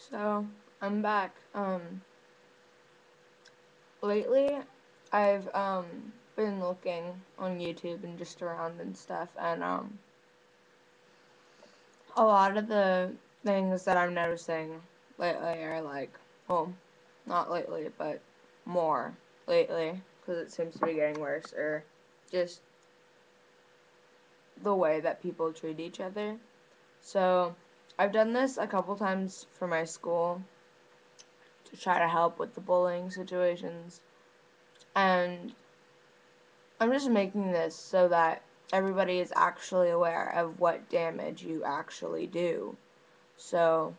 So, I'm back. Lately, I've, been looking on YouTube and just around and stuff, and, a lot of the things that I'm noticing lately are like, well, not lately, but more lately, because it seems to be getting worse, or just the way that people treat each other. So, I've done this a couple times for my school to try to help with the bullying situations. And I'm just making this so that everybody is actually aware of what damage you actually do. So,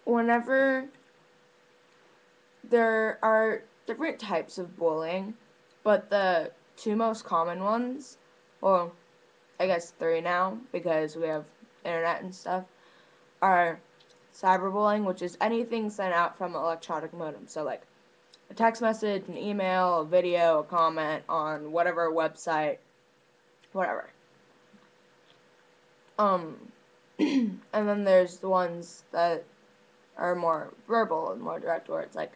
whenever there are different types of bullying, but the two most common ones, well, I guess three now because we have internet and stuff, are cyberbullying, which is anything sent out from an electronic modem. So, like, a text message, an email, a video, a comment on whatever website, whatever. Um, and then there's the ones that are more verbal and more direct, where it's like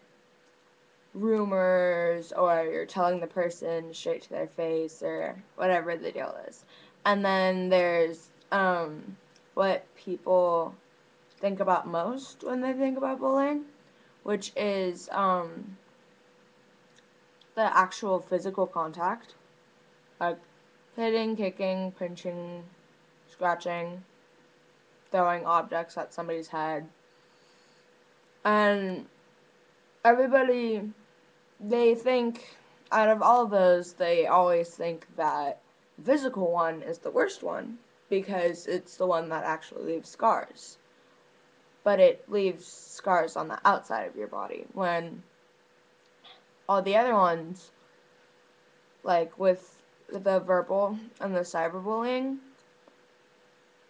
rumors, or you're telling the person straight to their face, or whatever the deal is. And then there's what people think about most when they think about bullying, which is the actual physical contact, like hitting, kicking, pinching, scratching, throwing objects at somebody's head. And everybody, they think, out of all of those, they always think that the physical one is the worst one because it's the one that actually leaves scars. But it leaves scars on the outside of your body, when all the other ones, like with the verbal and the cyberbullying,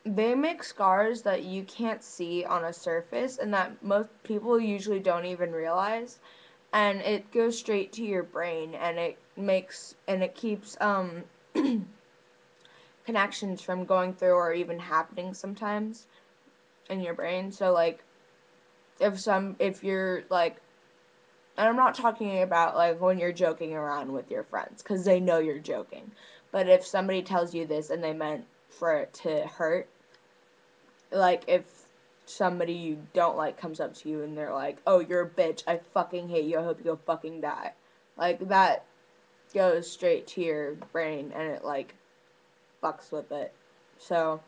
they make scars that you can't see on a surface and that most people usually don't even realize, and it goes straight to your brain, and it keeps connections from going through or even happening sometimes in your brain. So, like, if you're like, and I'm not talking about like when you're joking around with your friends because they know you're joking, but if somebody tells you this and they meant for it to hurt, like if somebody you don't like comes up to you and they're like, "Oh, you're a bitch. I fucking hate you. I hope you go fucking die." Like, that goes straight to your brain and it like fucks with it. So,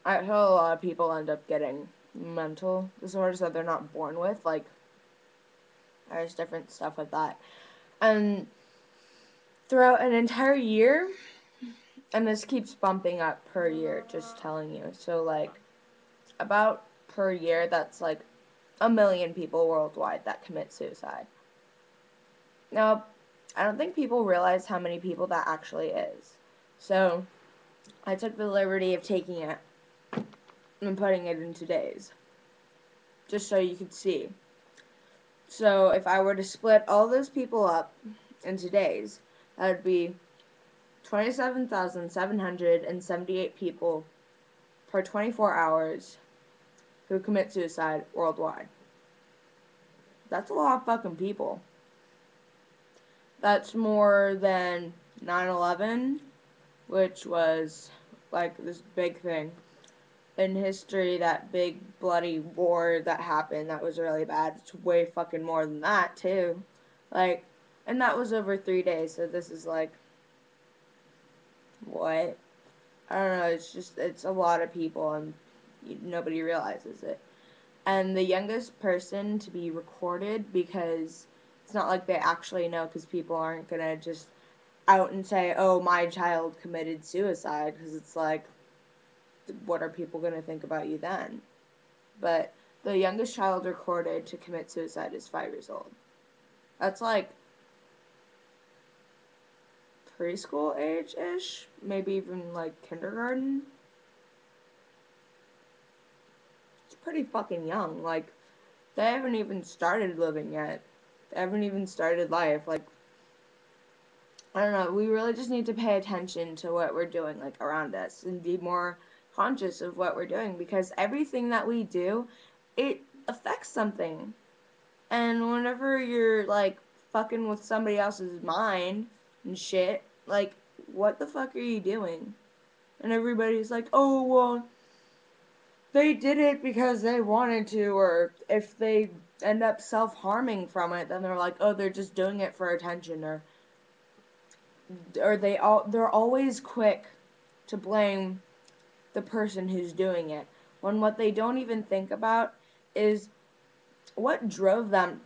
I feel a lot of people end up getting mental disorders that they're not born with. Like, there's different stuff with that. And throughout an entire year, and this keeps bumping up per year, just telling you. So, like, about per year, that's like 1 million people worldwide that commit suicide. Now, I don't think people realize how many people that actually is. So, I took the liberty of taking it and putting it into days, just so you could see. So, if I were to split all those people up into days, that would be 27,778 people per 24 hours who commit suicide worldwide. That's a lot of fucking people. That's more than 9/11, which was like this big thing in history, that big bloody war that happened that was really bad. It's way fucking more than that, too. Like, and that was over 3 days, so this is like, what? I don't know, it's a lot of people, and nobody realizes it. And the youngest person to be recorded, because it's not like they actually know, because people aren't gonna just out and say, "Oh, my child committed suicide," because it's like, what are people gonna think about you then? But the youngest child recorded to commit suicide is 5 years old. That's like preschool age-ish, maybe even like kindergarten. It's pretty fucking young. Like, they haven't even started living yet. They haven't even started life. Like, I don't know, we really just need to pay attention to what we're doing, like, around us, and be more conscious of what we're doing, because everything that we do, it affects something. And whenever you're like fucking with somebody else's mind and shit, like, what the fuck are you doing? And everybody's like, oh, well, they did it because they wanted to, or if they end up self-harming from it, then they're like, oh, they're just doing it for attention, or they're always quick to blame the person who's doing it, when what they don't even think about is what drove them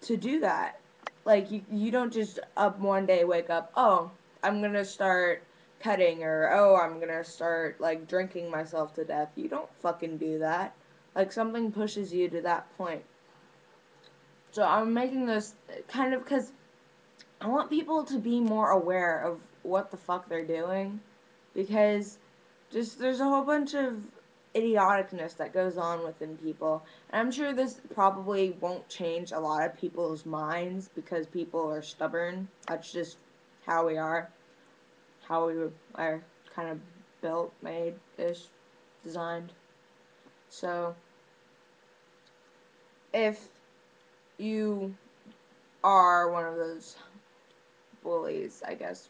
to do that. Like, you don't just up one day wake up, oh, I'm gonna start cutting, or oh, I'm gonna start like drinking myself to death. You don't fucking do that. Like, something pushes you to that point. So I'm making this kind of because I want people to be more aware of what the fuck they're doing, because just there's a whole bunch of idioticness that goes on within people. And I'm sure this probably won't change a lot of people's minds because people are stubborn. That's just how we are, how we are kind of built, made ish, designed. So if you are one of those bullies, I guess,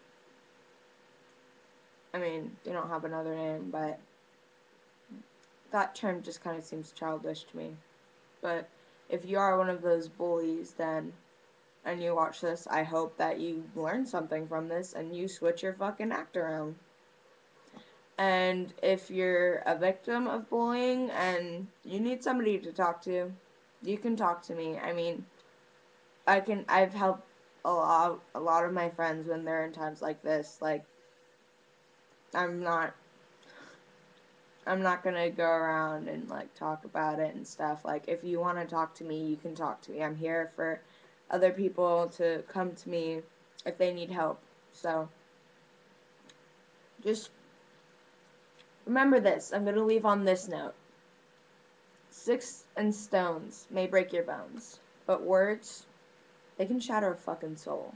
I mean, they don't have another name, but that term just kind of seems childish to me. But if you are one of those bullies, then, and you watch this, I hope that you learn something from this and you switch your fucking act around. And if you're a victim of bullying and you need somebody to talk to, you can talk to me. I mean, I've helped a lot of my friends when they're in times like this. Like, I'm not I'm not gonna go around and like talk about it and stuff. Like, if you want to talk to me, you can talk to me. I'm here for other people to come to me if they need help. So just remember this. I'm gonna leave on this note. Sticks and stones may break your bones, but words, they can shatter a fucking soul.